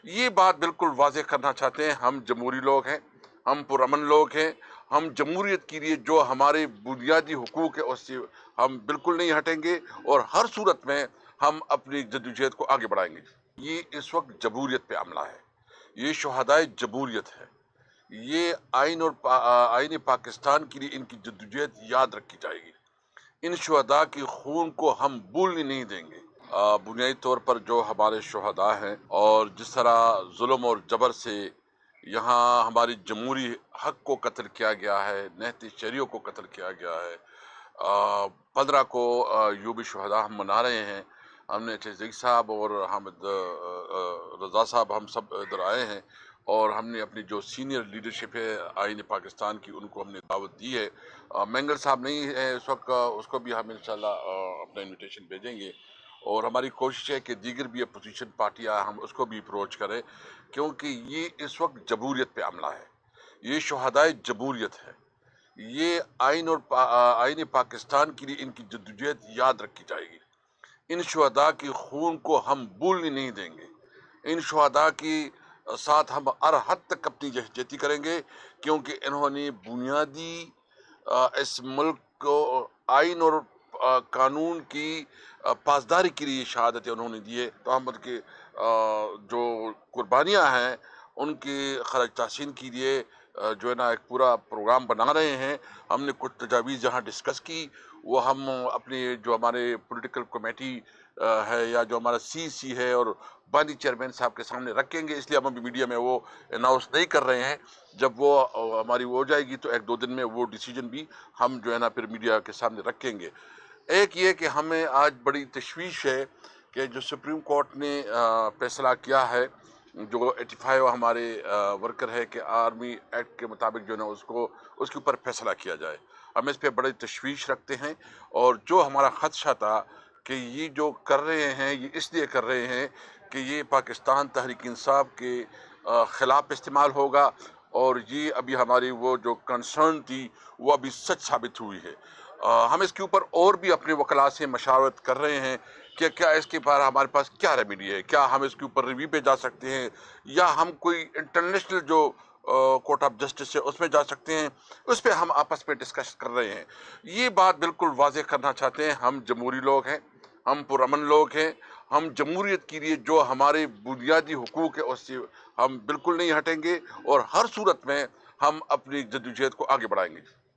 یہ بات بالکل واضح کرنا چاہتے ہیں، ہم جمہوری لوگ ہیں، ہم پرامن لوگ ہیں، ہم جمہوریت کے لیے جو ہمارے بنیادی حقوق ہے اس سے ہم بالکل نہیں ہٹیں گے، اور ہر صورت میں ہم اپنی جدوجہد کو آگے بڑھائیں گے۔ یہ اس وقت جمہوریت پہ عملہ ہے، یہ شہدائے جمہوریت ہے، یہ آئین پاکستان کے لیے ان کی جدوجہد یاد رکھی جائے گی۔ ان شہداء کے خون کو ہم بھولنے نہیں دیں گے۔ بنیادی طور پر جو ہمارے شہداء ہیں، اور جس طرح ظلم اور جبر سے یہاں ہماری جمہوری حق کو قتل کیا گیا ہے، نہتی شہریوں کو قتل کیا گیا ہے۔ 15 کو یوم شہداء ہم منا رہے ہیں۔ ہم نے صدیق صاحب اور حامد رضا صاحب ہم سب ادھر آئے ہیں، اور ہم نے اپنی جو سینئر لیڈرشپ ہے آئین پاکستان کی ان کو ہم نے دعوت دی ہے۔ مینگل صاحب نہیں ہے اس وقت، اس کو بھی ہم انشاءاللہ اپنا انویٹیشن بھیجیں گے، اور ہماری کوشش ہے کہ دیگر بھی اپوزیشن پارٹیاں ہم اس کو بھی اپروچ کریں، کیونکہ یہ اس وقت جمہوریت پہ عملہ ہے، یہ شہدائے جمہوریت ہے، یہ آئین پاکستان کے لیے ان کی جدوجہد یاد رکھی جائے گی۔ ان شہداء کے خون کو ہم بھولنے نہیں دیں گے، ان شہداء کی ساتھ ہم ہر حد تک اپنی یکجہتی کریں گے، کیونکہ انہوں نے بنیادی اس ملک کو آئین اور قانون کی پاسداری کے لیے شہادتیں انہوں نے دی ہے۔ تو ہم ان کی جو قربانیاں ہیں ان کی خراج تحسین کے لیے جو ہے نا ایک پورا پروگرام بنا رہے ہیں۔ ہم نے کچھ تجاویز جہاں ڈسکس کی، وہ ہم اپنے جو ہمارے پولیٹیکل کمیٹی ہے یا جو ہمارا سی ہے اور بانی چیئرمین صاحب کے سامنے رکھیں گے، اس لیے ہم ابھی میڈیا میں وہ اناؤنس نہیں کر رہے ہیں۔ جب وہ ہماری وہ ہو جائے گی تو 1-2 دن میں وہ ڈیسیجن بھی ہم جو ہے نا پھر میڈیا کے سامنے رکھیں گے۔ ایک یہ کہ ہمیں آج بڑی تشویش ہے کہ جو سپریم کورٹ نے فیصلہ کیا ہے، جو 85 ہمارے ورکر ہے کہ آرمی ایکٹ کے مطابق جو ہے نا اس کے اوپر فیصلہ کیا جائے۔ ہم اس پہ بڑی تشویش رکھتے ہیں، اور جو ہمارا خدشہ تھا کہ یہ جو کر رہے ہیں یہ اس لیے کر رہے ہیں کہ یہ پاکستان تحریک انصاف کے خلاف استعمال ہوگا، اور یہ ابھی ہماری وہ جو کنسرن تھی وہ ابھی سچ ثابت ہوئی ہے۔ ہم اس کے اوپر اور بھی اپنے وکلاء سے مشاورت کر رہے ہیں کہ کیا اس کے بارے ہمارے پاس کیا ریمیڈی ہے، کیا ہم اس کے اوپر ریویو پہ جا سکتے ہیں، یا ہم کوئی انٹرنیشنل جو کورٹ آف جسٹس ہے اس میں جا سکتے ہیں۔ اس پہ ہم آپس میں ڈسکس کر رہے ہیں۔ یہ بات بالکل واضح کرنا چاہتے ہیں، ہم جمہوری لوگ ہیں، ہم پرامن لوگ ہیں، ہم جمہوریت کے لیے جو ہمارے بنیادی حقوق ہے اس سے ہم بالکل نہیں ہٹیں گے، اور ہر صورت میں ہم اپنی جدوجہد کو آگے بڑھائیں گے۔